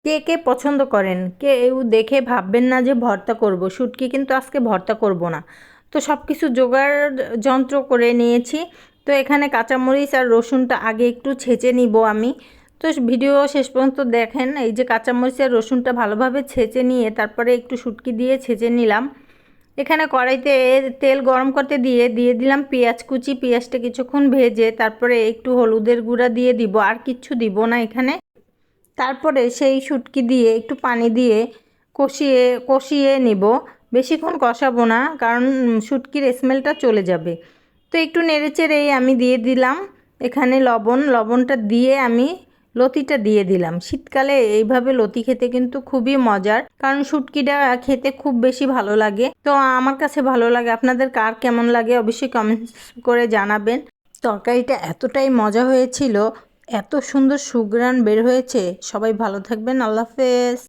কে কে পছন্দ করেন, কেউ দেখে ভাববেন না যে ভর্তা করব। শুটকি কিন্তু আজকে ভর্তা করব না। তো সব কিছু জোগাড় যন্ত্র করে নিয়েছি। তো এখানে কাঁচামরিচ আর রসুনটা আগে একটু ছেঁচে নিব আমি। তো ভিডিও শেষ পর্যন্ত দেখেন। এই যে কাঁচামরিচ আর রসুনটা ভালোভাবে ছেঁচে নিয়ে তারপরে একটু শুটকি দিয়ে ছেঁচে নিলাম। এখানে কড়াইতে তেল গরম করতে দিয়ে দিয়ে দিলাম পেঁয়াজ কুচি। পেঁয়াজটা কিছুক্ষণ ভেজে তারপরে একটু হলুদের গুঁড়া দিয়ে দিব, আর কিচ্ছু দিব না এখানে। তারপরে সেই শুটকি দিয়ে একটু পানি দিয়ে কষিয়ে কষিয়ে নিব। বেশিক্ষণ কষাবো না, কারণ শুটকির স্মেলটা চলে যাবে। তো একটু নেড়েচেড়েই আমি দিয়ে দিলাম এখানে লবণটা দিয়ে আমি লতিটা দিয়ে দিলাম। শীতকালে এইভাবে লতি খেতে কিন্তু খুবই মজার, কারণ শুটকিটা খেতে খুব বেশি ভালো লাগে। তো আমার কাছে ভালো লাগে, আপনাদের কার কেমন লাগে অবশ্যই কমেন্টস করে জানাবেন। তরকারিটা এতটাই মজা হয়েছিল, এত সুন্দর সুঘ্রাণ বের হয়েছে। সবাই ভালো থাকবেন, আল্লাহ হাফেজ।